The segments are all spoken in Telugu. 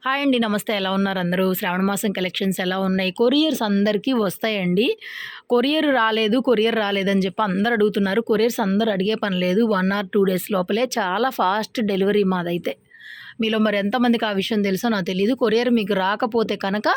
హాయ్ అండి. నమస్తే. ఎలా ఉన్నారు అందరూ? శ్రావణ మాసం కలెక్షన్స్ ఎలా ఉన్నాయి? కొరియర్స్ అందరికీ వస్తాయండి. కొరియర్ రాలేదని చెప్పి అందరూ అడుగుతున్నారు. కొరియర్స్ అందరూ అడిగే పని లేదు. 1 ఆర్ 2 డేస్ లోపలే చాలా ఫాస్ట్ డెలివరీ మాదైతే. మీలో మరి ఎంతమందికి ఆ విషయం తెలుసో నాకు తెలీదు. కొరియర్ మీకు రాకపోతే కనుక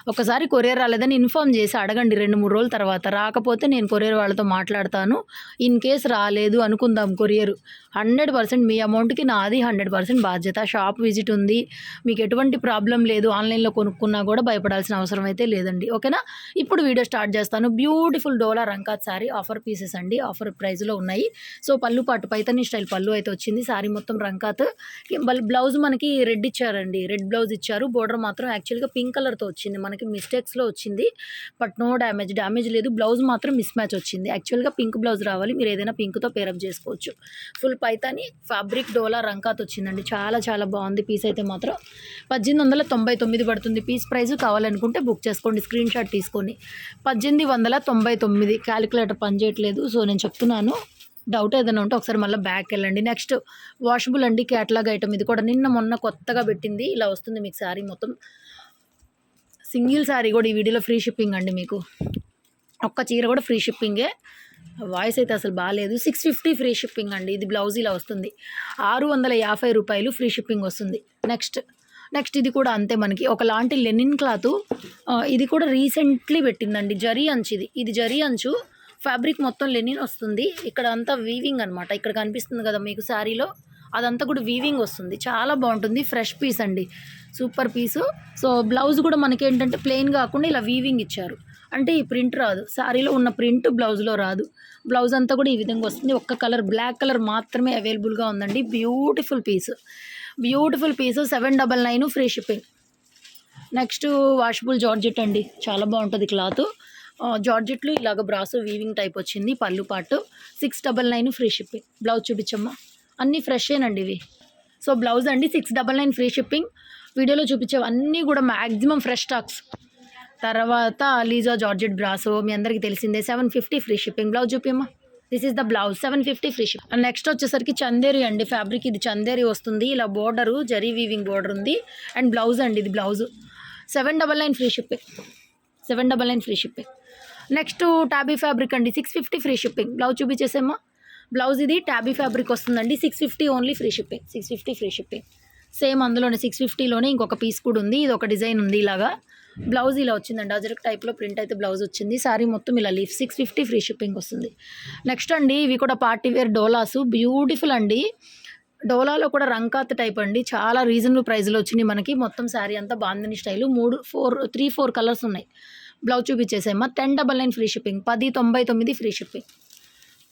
ఒకసారి కొరియర్ రాలేదని ఇన్ఫార్మ్ చేసి అడగండి 2, 3 రోజుల తర్వాత. రాకపోతే నేను కొరియర్ వాళ్ళతో మాట్లాడతాను. ఇన్ కేస్ రాలేదు అనుకుందాం కొరియర్ 100% మీ అమౌంట్‌కి నాది 100% బాధ్యత. షాప్ విజిట్ ఉంది. మీకు ఎటువంటి ప్రాబ్లమ్ లేదు. ఆన్‌లైన్‌లో కొనుక్కున్నా కూడా భయపడాల్సిన అవసరం అయితే లేదండి. ఓకేనా? ఇప్పుడు వీడియో స్టార్ట్ చేస్తాను. బ్యూటిఫుల్ డోలా రంకాత్ సారీ ఆఫర్ పీసెస్ అండి. ఆఫర్ ప్రైస్‌లో ఉన్నాయి. సో, పళ్ళు పాటు పైతాని స్టైల్ పళ్ళు అయితే వచ్చింది. సారీ మొత్తం రంకాత్. బ్లౌజ్ మనకి రెడ్ ఇచ్చారండి. రెడ్ బ్లౌజ్ ఇచ్చారు. బోర్డర్ మాత్రం యాక్చువల్‌గా పింక్ కలర్‌తో వచ్చింది. మనకి మిస్టేక్స్‌లో వచ్చింది. But no damage. డ్యామేజ్ లేదు. బ్లౌజ్ మాత్రం మిస్ మ్యాచ్ వచ్చింది. యాక్చువల్‌గా పింక్ బ్లౌజ్ రావాలి. మీరు ఏదైనా పింక్‌తో పేరప్ చేసుకోవచ్చు. ఫుల్ పైతాని ఫ్యాబ్రిక్ డోలా రంకాత్ వచ్చిందండి. చాలా చాలా బాగుంది. పీస్ అయితే మాత్రం 1899 పడుతుంది పీస్ ప్రైస్. కావాలనుకుంటే బుక్ చేసుకోండి. స్క్రీన్ షాట్ తీసుకొని 1899 క్యాలిక్యులేటర్ పనిచేయట్లేదు. సో, నేను చెప్తున్నాను. డౌట్ ఏదైనా ఉంటే ఒకసారి మళ్ళీ బ్యాక్ వెళ్ళండి. నెక్స్ట్ వాషబుల్ అండి. Catalogue item. ఇది కూడా నిన్న మొన్న కొత్తగా పెట్టింది. ఇలా వస్తుంది మీకు శారీ మొత్తం. సింగిల్ శారీ కూడా ఈ వీడియోలో ఫ్రీ షిప్పింగ్ అండి. మీకు ఒక్క చీర కూడా ఫ్రీ షిప్పింగే. వాయిస్ అయితే అసలు బాగాలేదు. 650 ఫ్రీ షిప్పింగ్ అండి. ఇది బ్లౌజ్ ఇలా వస్తుంది. 650 రూపాయలు ఫ్రీ షిప్పింగ్ వస్తుంది. నెక్స్ట్ ఇది కూడా అంతే. మనకి ఒకలాంటి లెనిన్ క్లాత్. ఇది కూడా రీసెంట్లీ పెట్టిందండి. జరీ అంచు. ఇది జరీ అంచు. ఫ్యాబ్రిక్ మొత్తం లెనిన్ వస్తుంది. ఇక్కడ అంతా వీవింగ్ అనమాట. ఇక్కడ కనిపిస్తుంది కదా మీకు శారీలో, అదంతా కూడా వీవింగ్ వస్తుంది. చాలా బాగుంటుంది. ఫ్రెష్ పీస్ అండి. సూపర్ పీసు. సో, బ్లౌజ్ కూడా మనకి ఏంటంటే ప్లెయిన్ కాకుండా ఇలా వీవింగ్ ఇచ్చారు. అంటే ఈ ప్రింట్ రాదు. శారీలో ఉన్న ప్రింట్ బ్లౌజ్లో రాదు. బ్లౌజ్ అంతా కూడా ఈ విధంగా వస్తుంది. ఒక్క కలర్ బ్లాక్ కలర్ మాత్రమే అవైలబుల్గా ఉందండి. బ్యూటిఫుల్ పీసు. 799 free shipping. Next washable georgette అండి. చాలా బాగుంటుంది క్లాత్. జార్జెట్లు ఇలాగ బ్రాసో వీవింగ్ టైప్ వచ్చింది. పళ్ళు పాటు 699 ఫ్రీ షిప్పింగ్. బ్లౌజ్ చూపించమ్మా. అన్నీ ఫ్రెషేనండి ఇవి. సో, బ్లౌజ్ అండి 699 ఫ్రీ షిప్పింగ్. వీడియోలో చూపించేవి అన్నీ కూడా మ్యాక్సిమం ఫ్రెష్ స్టాక్స్. తర్వాత లీజా జార్జెట్ బ్రాసో మీ అందరికీ తెలిసిందే. 750 ఫ్రీ షిప్పింగ్. బ్లౌజ్ చూపిమ్మా. This is the blouse. 750 free ship. Next వచ్చేసరికి చందేరి అండి. ఫ్యాబ్రిక్ ఇది చందేరి వస్తుంది. ఇలా బోర్డరు జరీ వీవింగ్ బోర్డర్ ఉంది. అండ్ బ్లౌజ్ అండి. ఇది blouse 799 free shipping. 799 free shipping. Next tabby fabric అండి. 650 ఫ్రీ షిప్పింగ్. బ్లౌజ్ చూపించేసేమ్మా. బ్లౌజ్ ఇది టాబీ ఫ్యాబ్రిక్ వస్తుందండి. 650 only free shipping. 650 free shipping. Same అందులోనే 650లోనే ఇంకొక పీస్ కూడా ఉంది. ఇది ఒక డిజైన్ ఉంది ఇలాగా. బ్లౌజ్ ఇలా వచ్చిందండి. అజరక్ టైప్లో ప్రింట్ అయితే బ్లౌజ్ వచ్చింది. సారీ మొత్తం ఇలా లీఫ్. 650 ఫ్రీ షిప్పింగ్ వస్తుంది. నెక్స్ట్ అండి ఇవి కూడా పార్టీ వేర్ డోలాసు. బ్యూటిఫుల్ అండి. డోలాలో కూడా రంకాత్ టైప్ అండి. చాలా రీజనబుల్ ప్రైస్లో వచ్చినాయి మనకి. మొత్తం శారీ అంతా బాందిని స్టైలు. 3, 4 కలర్స్ ఉన్నాయి. బ్లౌజ్ చూపించేసేమ్మా. 1099 free shipping. 1099 free shipping.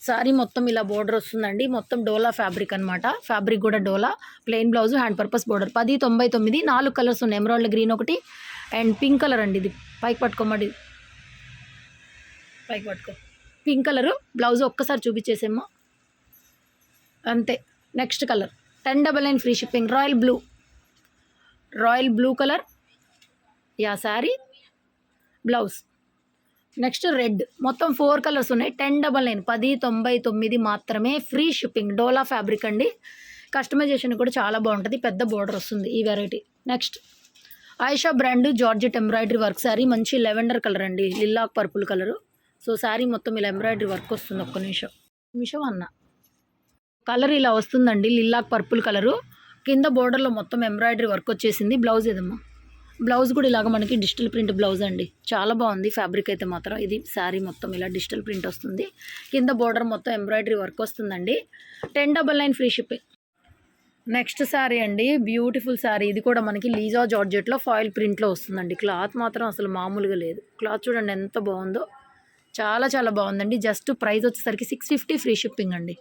Sari మొత్తం ఇలా బోర్డర్ వస్తుందండి. మొత్తం డోలా ఫ్యాబ్రిక్ అనమాట. ఫ్యాబ్రిక్ కూడా dola. Plain blouse, hand purpose border. 1099. 4 colours ఉన్నాయి. ఎమరాల్డ్ గ్రీన్ ఒకటి అండ్ పింక్ కలర్ అండి. ఇది పైకి పట్టుకోమండి. పైకి పట్టుకో. Pink colour. బ్లౌజ్ ఒక్కసారి చూపించేసేమ్మా. అంతే. Next colour 1099 free shipping. Royal blue colour. Yeah sari blouse. Next red. మొత్తం 4 కలర్స్ ఉన్నాయి. 1099. 1099 మాత్రమే ఫ్రీ షిప్పింగ్. డోలా ఫ్యాబ్రిక్ అండి. కస్టమైజేషన్ కూడా చాలా బాగుంటుంది. పెద్ద బోర్డర్ వస్తుంది ఈ variety. Next Ayesha brand georgette embroidery work sari. మంచి లెవెండర్ కలర్ అండి. Lilac purple colour. So, sari మొత్తం ఇలా ఎంబ్రాయిడరీ వర్క్ వస్తుంది. ఒక్క నిమిషం అన్న. కలర్ ఇలా వస్తుందండి. Lilac purple colour. కింద బోర్డర్లో మొత్తం ఎంబ్రాయిడరీ వర్క్ వచ్చేసింది. బ్లౌజ్ ఏదమ్మా. బ్లౌజ్ కూడా ఇలాగ మనకి డిజిటల్ ప్రింట్ బ్లౌజ్ అండి. చాలా బాగుంది ఫ్యాబ్రిక్ అయితే మాత్రం. ఇది శారీ మొత్తం ఇలా డిజిటల్ ప్రింట్ వస్తుంది. కింద బోర్డర్ మొత్తం ఎంబ్రాయిడరీ వర్క్ వస్తుందండి. 1099 ఫ్రీ షిప్పింగ్. నెక్స్ట్ శారీ అండి. బ్యూటిఫుల్ శారీ. ఇది కూడా మనకి లీజా జార్జెట్లో ఫాయిల్ ప్రింట్లో వస్తుందండి. క్లాత్ మాత్రం అసలు మామూలుగా లేదు. క్లాత్ చూడండి ఎంత బాగుందో. చాలా చాలా బాగుందండి. జస్ట్ ప్రైస్ వచ్చేసరికి 650 ఫ్రీ షిప్పింగ్ అండి.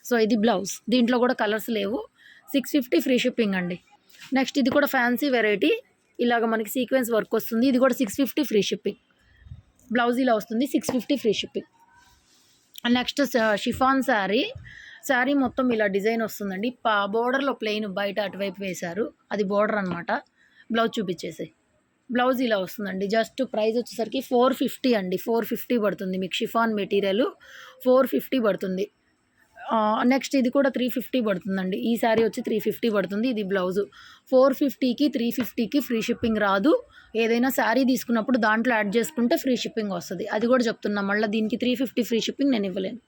సో, ఇది బ్లౌజ్. దీంట్లో కూడా కలర్స్ లేవు. 650 ఫ్రీ షిప్పింగ్ అండి. నెక్స్ట్ ఇది కూడా ఫ్యాన్సీ వెరైటీ. ఇలాగ మనకి సీక్వెన్స్ వర్క్ వస్తుంది. ఇది కూడా 650 ఫ్రీ షిప్పింగ్. బ్లౌజ్ ఇలా వస్తుంది. 650 free shipping. Next chiffon sari మొత్తం ఇలా డిజైన్ వస్తుందండి. బోర్డర్లో ప్లెయిన్ బయట అటువైపు వేశారు. అది బోర్డర్ అనమాట. బ్లౌజ్ చూపించేసాయి. బ్లౌజ్ ఇలా వస్తుందండి. జస్ట్ ప్రైస్ వచ్చేసరికి 450 అండి. 450 పడుతుంది మీకు. షిఫాన్ మెటీరియల్ 450 పడుతుంది. నెక్స్ట్ ఇది కూడా 350 పడుతుందండి. ఈ శారీ వచ్చి 350 పడుతుంది. ఇది బ్లౌజు 450కి 350కి ఫ్రీ షిప్పింగ్ రాదు. ఏదైనా శారీ తీసుకున్నప్పుడు దాంట్లో యాడ్ చేసుకుంటే ఫ్రీ షిప్పింగ్ వస్తుంది. అది కూడా చెప్తున్నా. మళ్ళీ దీనికి 350 ఫ్రీ షిప్పింగ్ నేను ఇవ్వలేను.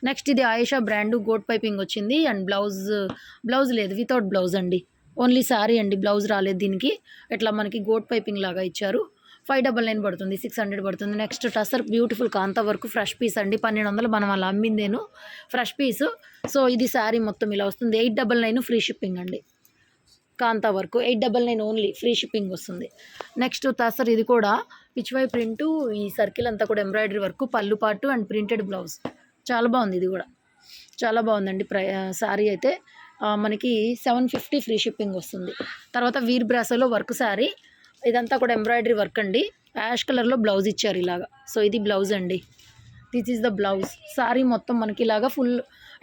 నెక్స్ట్ ఇది ఆయేషా బ్రాండ్ గోట్ పైపింగ్ వచ్చింది అండ్ బ్లౌజ్ లేదు, వితౌట్ బ్లౌజ్ అండి. ఓన్లీ శారీ అండి, బ్లౌజ్ రాలేదు దీనికి. ఇట్లా మనకి గోట్ పైపింగ్ లాగా ఇచ్చారు. 599 పడుతుంది, 600 పడుతుంది. నెక్స్ట్ టసర్ బ్యూటిఫుల్ కాంతా వర్క్ ఫ్రెష్ పీస్ అండి. 1200 మనం అలా అమ్మిందేను ఫ్రెష్ పీసు. సో ఇది శారీ మొత్తం ఇలా వస్తుంది. 899 ఫ్రీ షిప్పింగ్ అండి. కాంతా వర్క్ 899 ఓన్లీ ఫ్రీ షిప్పింగ్ వస్తుంది. నెక్స్ట్ టసర్ ఇది కూడా పిచ్వై ప్రింటు, ఈ సర్కిల్ అంతా కూడా ఎంబ్రాయిడరీ వర్క్, పళ్ళు పాటు అండ్ ప్రింటెడ్ బ్లౌజ్. చాలా బాగుంది, ఇది కూడా చాలా బాగుందండి. శారీ అయితే మనకి 750 ఫ్రీ షిప్పింగ్ వస్తుంది. తర్వాత వీర్ బ్రాసోలో వర్క్ శారీ, ఇదంతా కూడా ఎంబ్రాయిడరీ వర్క్ అండి. యాష్ కలర్లో బ్లౌజ్ ఇచ్చారు ఇలాగా. సో ఇది బ్లౌజ్ అండి, this is the blouse. Sari మొత్తం మనకి ఇలాగా ఫుల్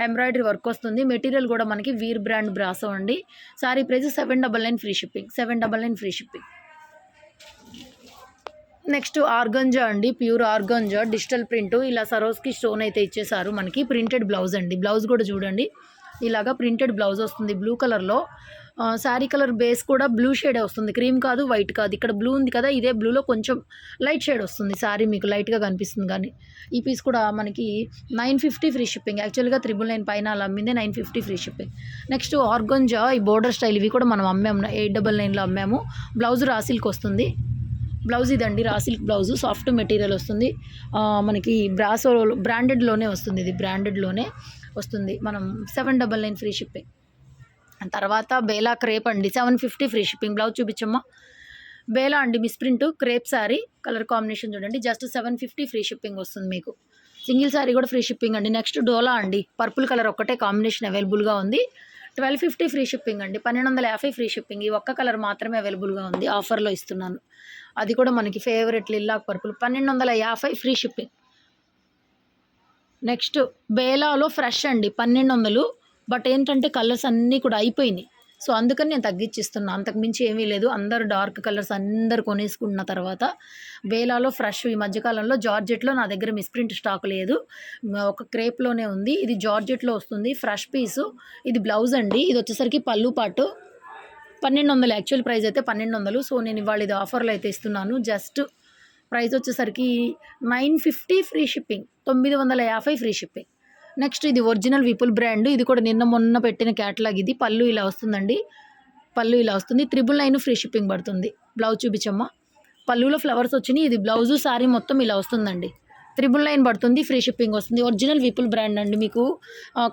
ఎంబ్రాయిడరీ వర్క్ వస్తుంది. మెటీరియల్ కూడా మనకి వీర్ బ్రాండ్ బ్రాసో అండి. Sari price 799 free shipping, 799 free shipping. Next organza అండి, ప్యూర్ ఆర్గంజా డిజిటల్ ప్రింట్. ఇలా సరోస్కి స్టోన్ అయితే ఇచ్చేసారు మనకి. ప్రింటెడ్ బ్లౌజ్ అండి. బ్లౌజ్ కూడా చూడండి, ఇలాగా ప్రింటెడ్ బ్లౌజ్ వస్తుంది బ్లూ కలర్లో. శారీ కలర్ బేస్ కూడా బ్లూ షేడే వస్తుంది, క్రీమ్ కాదు, వైట్ కాదు. ఇక్కడ బ్లూ ఉంది కదా, ఇదే బ్లూలో కొంచెం లైట్ షేడ్ వస్తుంది. శారీ మీకు లైట్గా కనిపిస్తుంది. కానీ ఈ పీస్ కూడా మనకి 950 ఫ్రీ షిప్పింగ్. యాక్చువల్గా 999 పైన అలా అమ్మిందే, 950 ఫ్రీ షిప్పింగ్. నెక్స్ట్ ఆర్గంజా ఈ బోర్డర్ స్టైల్, ఇవి కూడా మనం అమ్మాము 899లో అమ్మాము. బ్లౌజ్ రాసిల్కి వస్తుంది. బ్లౌజ్ ఇదండి, రాసిల్క్ బ్లౌజ్, సాఫ్ట్ మెటీరియల్ వస్తుంది. మనకి బ్రాసో బ్రాండెడ్లోనే వస్తుంది, ఇది బ్రాండెడ్లోనే వస్తుంది. మనం 799 ఫ్రీ షిప్పింగ్. తర్వాత బేలా క్రేప్ అండి, 750 ఫ్రీ షిప్పింగ్. బ్లౌజ్ చూపించమ్మా. బేలా అండి misprint crepe sari, colour combination చూడండి. జస్ట్ 750 ఫ్రీ షిప్పింగ్ వస్తుంది మీకు. సింగిల్ శారీ కూడా ఫ్రీ షిప్పింగ్ అండి. నెక్స్ట్ డోలా అండి, పర్పుల్ కలర్ ఒక్కటే కాంబినేషన్ అవైలబుల్గా ఉంది. 1250 ఫ్రీ షిప్పింగ్ అండి. 1250 ఫ్రీ షిప్పింగ్. ఈ ఒక్క కలర్ మాత్రమే అవైలబుల్గా ఉంది, ఆఫర్లో ఇస్తున్నాను. అది కూడా మనకి favourite lilac purple, 1250 free shipping. Next బేలాలో ఫ్రెష్ అండి, 1200. బట్ ఏంటంటే కలర్స్ అన్నీ కూడా అయిపోయినాయి. సో అందుకని నేను తగ్గించిస్తున్నాను, అంతకుమించి ఏమీ లేదు. అందరు డార్క్ కలర్స్ అందరు కొనేసుకున్న తర్వాత బేలాలో ఫ్రెష్. ఈ మధ్యకాలంలో జార్జెట్లో నా దగ్గర మిస్ప్రింట్ స్టాక్ లేదు, ఒక క్రేప్లోనే ఉంది. ఇది జార్జెట్లో వస్తుంది, ఫ్రెష్ పీసు. ఇది బ్లౌజ్ అండి. ఇది వచ్చేసరికి పళ్ళు పాటు 1200. యాక్చువల్ ప్రైస్ అయితే 1200. సో నేను ఇవాళ ఇది ఆఫర్లో అయితే ఇస్తున్నాను. జస్ట్ ప్రైస్ వచ్చేసరికి 950 free shipping, 950 free shipping. Next ఇది ఒరిజినల్ విపుల్ బ్రాండ్. ఇది కూడా నిన్న మొన్న పెట్టిన క్యాటలాగ్. ఇది పళ్ళు ఇలా వస్తుందండి, పళ్ళు ఇలా వస్తుంది. 999 ఫ్రీ షిప్పింగ్ పడుతుంది. బ్లౌజ్ చూపించమ్మా. పళ్ళులో ఫ్లవర్స్ వచ్చినాయి. ఇది బ్లౌజు, శారీ మొత్తం ఇలా వస్తుందండి. 999 పడుతుంది, ఫ్రీ షిప్పింగ్ వస్తుంది. ఒరిజినల్ విపుల్ బ్రాండ్ అండి. మీకు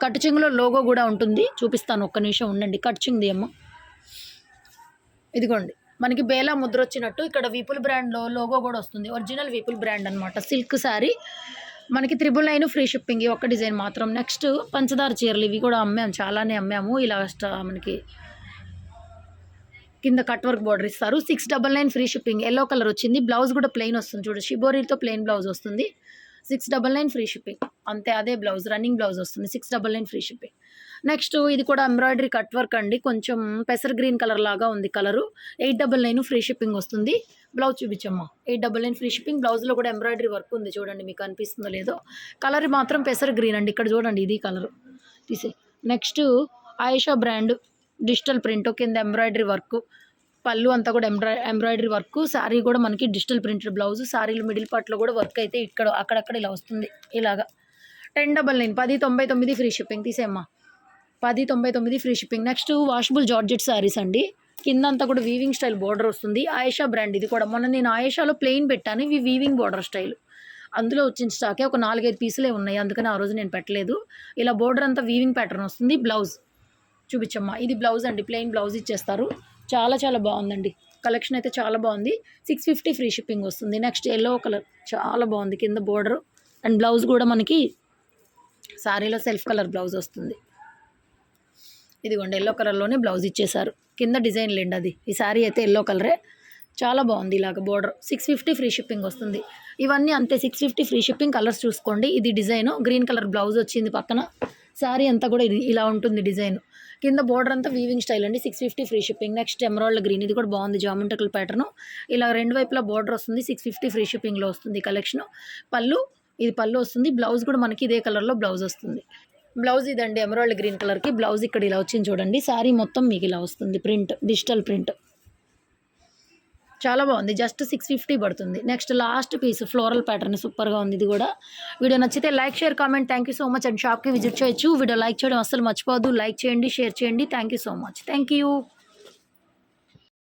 కట్ చెంగులో లోగో కూడా ఉంటుంది, చూపిస్తాను, ఒక్క నిమిషం ఉండండి. కట్ చెంగుది అమ్మ, ఇదిగోండి. మనకి బేలా ముద్ర వచ్చినట్టు ఇక్కడ విపుల్ బ్రాండ్లో లోగో కూడా వస్తుంది. ఒరిజినల్ విపుల్ బ్రాండ్ అనమాట. సిల్క్ శారీ మనకి 999 ఫ్రీ షిప్పింగ్. ఒక్క డిజైన్ మాత్రం. నెక్స్ట్ పంచదార చీరలు, ఇవి కూడా అమ్మాము, చాలానే అమ్మాము. ఇలా మనకి కింద కట్ వర్క్ బార్డర్ ఇస్తారు. 699 ఫ్రీ షిప్పింగ్. ఎల్లో కలర్ వచ్చింది. బ్లౌజ్ కూడా ప్లెయిన్ వస్తుంది చూడు, షిబోరీతో ప్లెయిన్ బ్లౌజ్ వస్తుంది. 699 ఫ్రీ షిప్పింగ్. అంతే, అదే బ్లౌజ్, రన్నింగ్ బ్లౌజ్ వస్తుంది. 699 ఫ్రీ షిప్పింగ్. నెక్స్ట్ ఇది కూడా ఎంబ్రాయిడరీ కట్ వర్క్ అండి, కొంచెం పెసర్ గ్రీన్ కలర్ లాగా ఉంది కలరు. 899 ఫ్రీ షిప్పింగ్ వస్తుంది. బ్లౌజ్ చూపించమ్మా. 899 free shipping. బ్లౌజ్లో కూడా ఎంబ్రాయిడరీ వర్క్ ఉంది చూడండి, మీకు అనిపిస్తుందో లేదో. కలర్ మాత్రం పెసర్ గ్రీన్ అండి, ఇక్కడ చూడండి, ఇది కలరు తీసే. Next Ayesha brand digital print, కింద ఎంబ్రాయిడరీ వర్క్, పళ్ళు అంతా కూడా ఎంబ్రాయిడరీ వర్క్. శారీ కూడా మనకి డిజిటల్ ప్రింటెడ్ బ్లౌజ్. శారీలో మిడిల్ పార్ట్లో కూడా వర్క్ అయితే ఇక్కడ అక్కడక్కడ ఇలా వస్తుంది ఇలాగా. 1099, 1099 ఫ్రీ షిప్పింగ్. తీసేమ్మా, 1099 free shipping. Next washable georgette saris అండి. కింద అంతా కూడా వీవింగ్ స్టైల్ బోర్డర్ వస్తుంది. ఆయేషా బ్రాండ్. ఇది కూడా మొన్న నేను ఆయేషాలో ప్లెయిన్ పెట్టాను, ఇవి వీవింగ్ బోర్డర్ స్టైల్. అందులో వచ్చిన స్టాకే ఒక 4-5 పీసులే ఉన్నాయి, అందుకని ఆ రోజు నేను పెట్టలేదు. ఇలా బోర్డర్ అంతా వీవింగ్ ప్యాటర్న్ వస్తుంది. బ్లౌజ్ చూపించమ్మా. ఇది బ్లౌజ్ అండి, ప్లెయిన్ బ్లౌజ్ ఇచ్చేస్తారు. చాలా చాలా బాగుందండి, కలెక్షన్ అయితే చాలా బాగుంది. 650 ఫ్రీ షిప్పింగ్ వస్తుంది. నెక్స్ట్ ఎల్లో కలర్ చాలా బాగుంది, కింద బోర్డర్ అండ్ బ్లౌజ్ కూడా మనకి శారీలో సెల్ఫ్ కలర్ బ్లౌజ్ వస్తుంది. ఇదిగోండి, ఎల్లో కలర్లోనే బ్లౌజ్ ఇచ్చేసారు. కింద డిజైన్ లేండి అది. ఈ శారీ అయితే ఎల్లో కలరే, చాలా బాగుంది. ఇలాగ బోర్డర్. 650 ఫ్రీ షిప్పింగ్ వస్తుంది. ఇవన్నీ అంతే, 650 ఫ్రీ షిప్పింగ్. కలర్స్ చూసుకోండి. ఇది డిజైన్ గ్రీన్ కలర్ బ్లౌజ్ వచ్చింది పక్కన. శారీ అంతా కూడా ఇది ఇలా ఉంటుంది డిజైన్. కింద బోర్డర్ అంతా వీవింగ్ స్టైల్ అండి. 650 free shipping. Next emerald green, ఇది కూడా బాగుంది, జామెట్రికల్ ప్యాటర్న్. ఇలా రెండు వైపులా బోర్డర్ వస్తుంది. 650 ఫ్రీ షిప్పింగ్లో వస్తుంది కలెక్షన్. పళ్ళు, ఇది పళ్ళు వస్తుంది. బ్లౌజ్ కూడా మనకి ఇదే కలర్లో బ్లౌజ్ వస్తుంది. బ్లౌజ్ ఇదండి ఎమరాల్డ్ గ్రీన్ కలర్కి బ్లౌజ్ ఇక్కడ ఇలా వచ్చింది చూడండి. శారీ మొత్తం మీకు ఇలా వస్తుంది ప్రింట్, డిజిటల్ ప్రింట్. చాలా బాగుంది. జస్ట్ 650 పడుతుంది. Next last piece floral pattern సూపర్గా ఉంది. ఇది కూడా వీడియో నచ్చితే like, share, comment. Thank you so much. And షాప్కి విజిట్ చేయొచ్చు. వీడియో లైక్ చేయడం అస్సలు మర్చిపోవద్దు. లైక్ చేయండి, షేర్ చేయండి. Thank you so much. Thank you.